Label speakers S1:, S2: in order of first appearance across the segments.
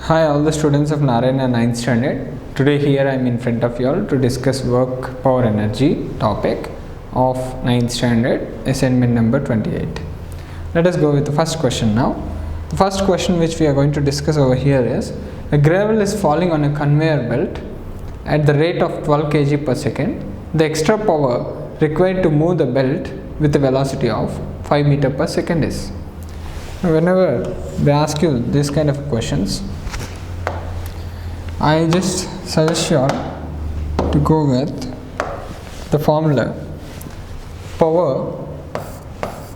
S1: Hi all the students of Narayana 9th standard. Today here I am in front of you all to discuss work power energy topic of 9th standard assignment number 28. Let us go with the first question now. The first question which we are going to discuss over here is a gravel is falling on a conveyor belt at the rate of 12 kg per second. The extra power required to move the belt with a velocity of 5 meter per second is. Whenever they ask you this kind of questions, I just suggest you all to go with the formula power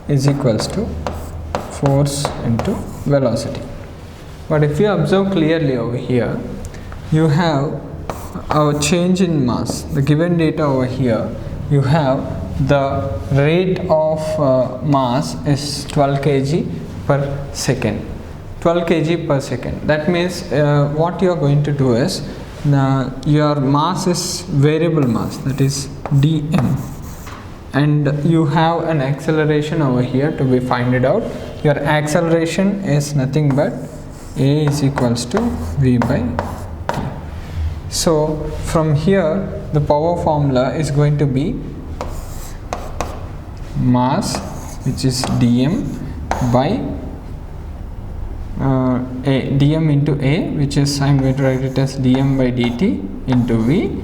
S1: is equals to force into velocity. But if you observe clearly over here, you have our change in mass, the given data over here, you have the rate of mass is 12 kg per second. 12 kg per second. That means what you are going to do is your mass is variable mass, that is dm, and you have an acceleration over here to be find it out. Your acceleration is nothing but a is equals to v by t. So from here the power formula is going to be mass, which is dm by dm into a, which is I am going to write it as dm by dt into v.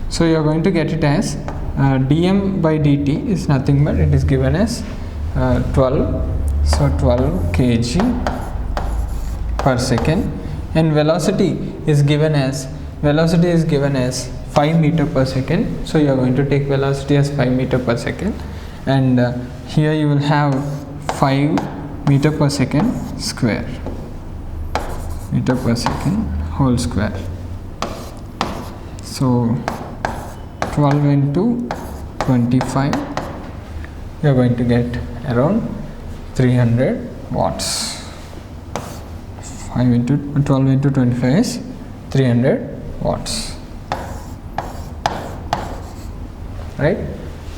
S1: So you are going to get it as dm by dt is nothing but it is given as 12, so 12 kg per second, and velocity is given as 5 meter per second. So you are going to take velocity as 5 meter per second, and here you will have 5 meter per second square, meter per second whole square. So 12 into 25, you are going to get around 300 watts. 5 into 12 into 25 is 300 watts. Right?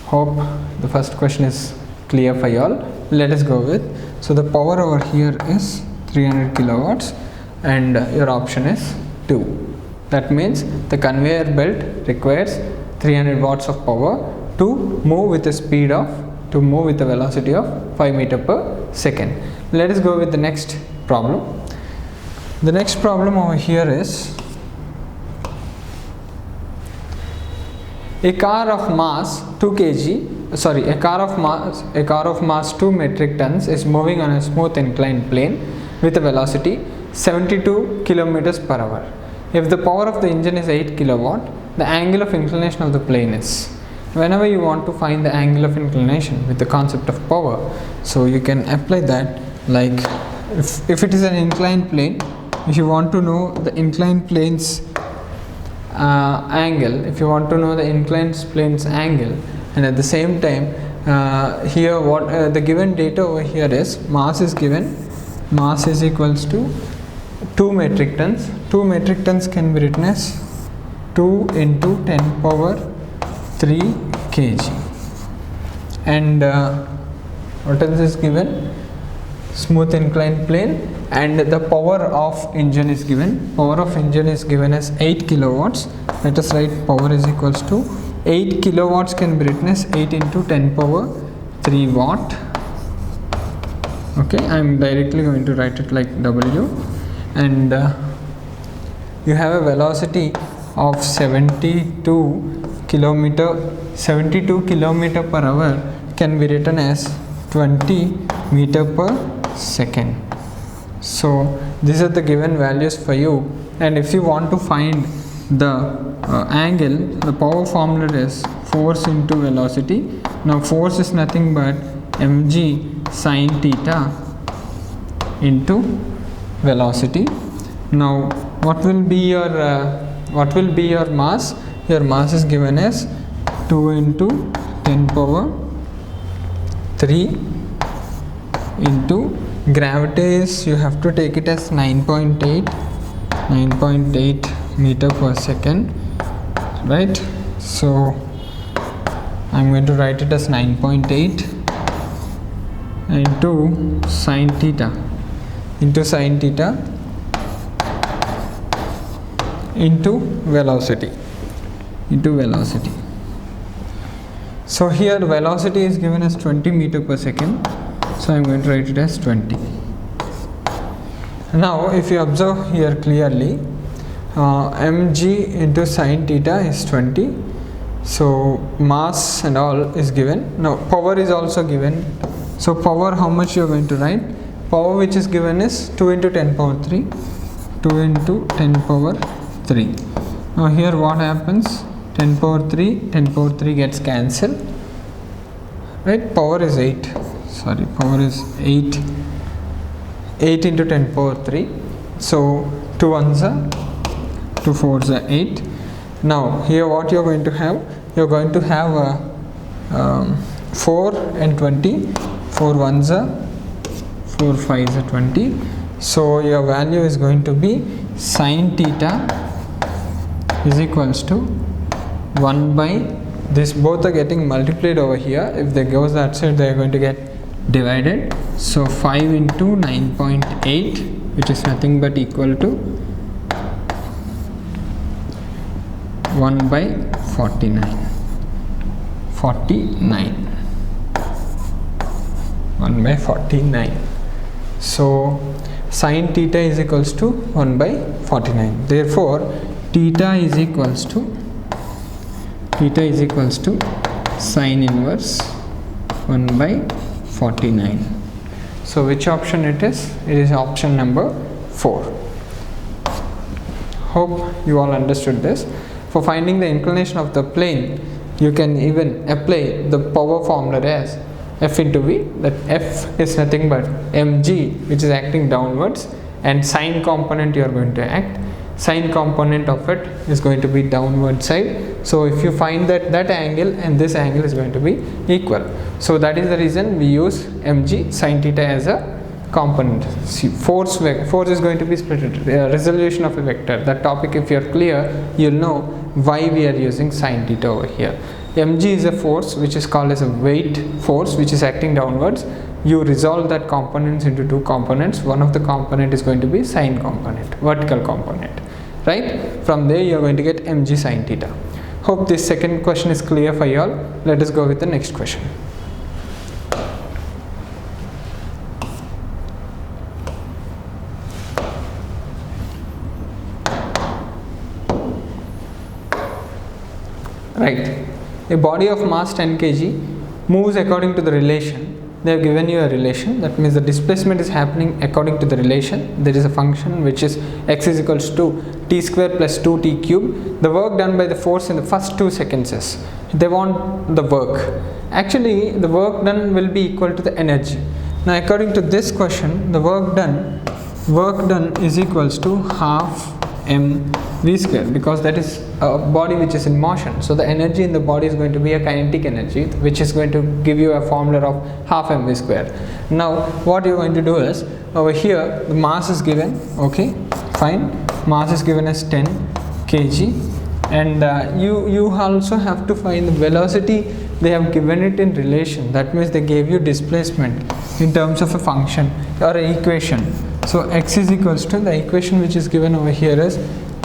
S1: Hope the first question is clear for you all. Let us go with, so the power over here is 300 kilowatts and your option is 2. That means the conveyor belt requires 300 watts of power to move with a speed of, to move with a velocity of 5 meter per second. Let us go with the next problem. The next problem over here is a car of mass 2 kg, sorry, a car of mass 2 metric tons is moving on a smooth inclined plane with a velocity 72 kilometers per hour. If the power of the engine is 8 kilowatt, the angle of inclination of the plane is. Whenever you want to find the angle of inclination with the concept of power, so you can apply that, like if it is an inclined plane, if you want to know the inclined plane's angle, if you want to know the inclined plane's angle, and at the same time here what the given data over here is mass is given, mass is equals to 2 metric tons. 2 metric tons can be written as 2 into 10 power 3 kg, and what else is given? Smooth inclined plane, and the power of engine is given. Power of engine is given as 8 kilowatts. Let us write power is equals to 8 kilowatts can be written as 8 into 10 power 3 watt. Okay, I am directly going to write it like W, and you have a velocity of 72 kilometer per hour can be written as 20 meter per second. So these are the given values for you, and if you want to find the angle, the power formula is force into velocity. Now force is nothing but mg sine theta into velocity. Now what will be your mass? Your mass is given as 2 into 10 power 3 into gravity is, you have to take it as 9.8 meter per second, right? So I'm going to write it as 9.8 into sine theta into velocity. So here velocity is given as 20 meter per second. So I am going to write it as 20. Now if you observe here clearly, mg into sine theta is 20. So mass and all is given. Now power is also given. So power, how much you are going to write? Power which is given is 2 into 10 power 3. 2 into 10 power 3. Now here what happens? 10 power 3 gets cancelled. Right? Power is 8. Sorry, power is 8. 8 into 10 power 3. So 2 ones are 2 fours are 8. Now here what you are going to have? You are going to have 4 and 20. 4 ones are 4 fives are 20. So your value is going to be sine theta is equals to 1 by this, both are getting multiplied over here. If they goes that side, they are going to get divided. So 5 into 9.8, which is nothing but equal to 1 by 49. 1 by 49. So sine theta is equals to 1 by 49. Therefore theta is equals to sine inverse 1 by 49. So which option it is? It is option number 4. Hope you all understood this. For finding the inclination of the plane, you can even apply the power formula as F into V, that F is nothing but mg, which is acting downwards, and sine component you are going to act. Sine component of it is going to be downward side. So if you find that angle and this angle is going to be equal, so that is the reason we use mg sine theta as a component. See, force is going to be split, resolution of a vector. That topic, if you are clear, you'll know why we are using sine theta over here. Mg is a force which is called as a weight force which is acting downwards. You resolve that components into two components. One of the component is going to be sine component, vertical component, right? From there you are going to get mg sine theta. Hope this second question is clear for you all. Let us go with the next question. Right. A body of mass 10 kg moves according to the relation. They have given you a relation. That means the displacement is happening according to the relation. There is a function which is x is equals to t square plus 2t cube. The work done by the force in the first 2 seconds is, they want the work. Actually, the work done will be equal to the energy. Now, according to this question, the work done is equals to half mv square, because that is a body which is in motion. So the energy in the body is going to be a kinetic energy, which is going to give you a formula of half mv square. Now what you are going to do is, over here the mass is given, okay, fine, mass is given as 10 kg, and you also have to find the velocity. They have given it in relation. That means they gave you displacement in terms of a function or an equation. So x is equals to, the equation which is given over here is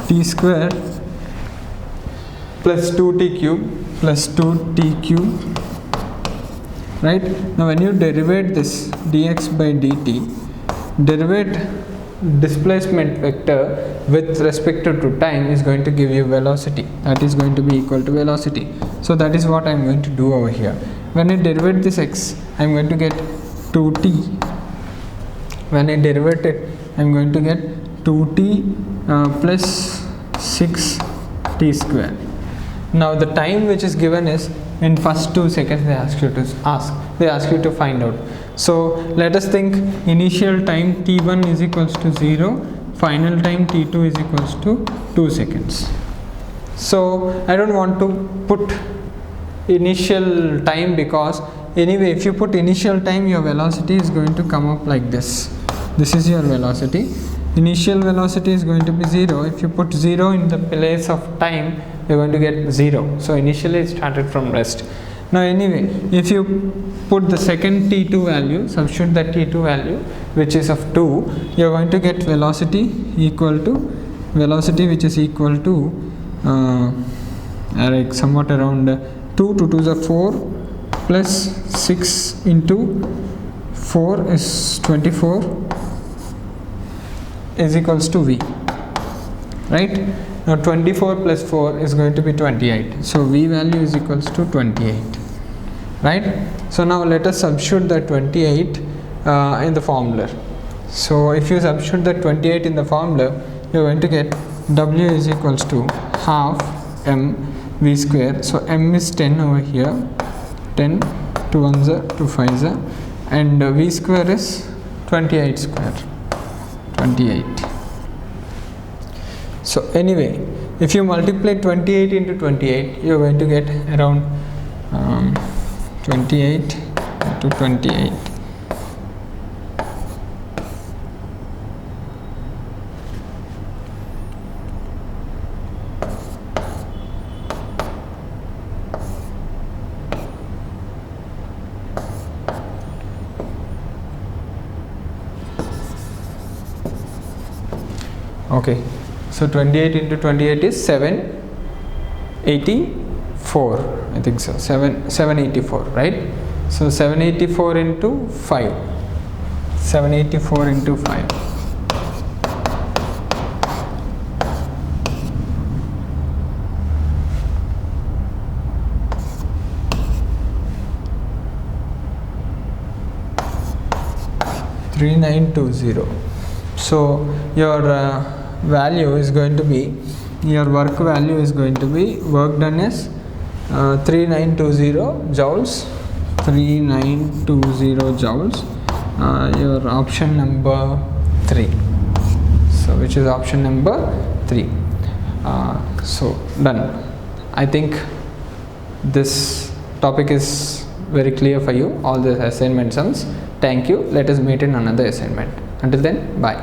S1: t square plus 2t cube plus 2t cube, right? Now when you derivate this dx by dt, derivate displacement vector with respect to time is going to give you velocity. That is going to be equal to velocity. So that is what I am going to do over here. When I derivate this x, I am going to get 2t. When I derivate it, I am going to get 2t plus 6t square. Now the time which is given is in first 2 seconds. They ask you to find out. So let us think initial time t1 is equals to 0, final time t2 is equals to 2 seconds. So I don't want to put initial time, because anyway if you put initial time, your velocity is going to come up like this. This is your velocity. Initial velocity is going to be 0. If you put 0 in the place of time, you are going to get 0. So initially it started from rest. Now anyway, if you put the second t2 value, substitute that t2 value which is of 2, you are going to get velocity equal to velocity which is equal to like somewhat around 2 to 2 is 4 plus 6 into 4 is 24 is equals to v, right? Now 24 plus 4 is going to be 28, so v value is equals to 28, right? So now let us substitute the 28 in the formula. So if you substitute the 28 in the formula, you are going to get w is equals to half m v square. So m is 10 over here, 10, 2 ones are 2 5s are, and v square is 28 square, 28. So anyway, if you multiply 28 into 28, you are going to get around 28 into 28. Okay, so 28 into 28 is 784, I think so, 784, right? So 784 into 5, 784 into 5. $3920. So your value is going to be, your work value is going to be, work done is 3920 joules, 3920 joules, your option number 3, so which is option number 3. So done. I think this topic is very clear for you, all the assignment sums. Thank you. Let us meet in another assignment. Until then, bye.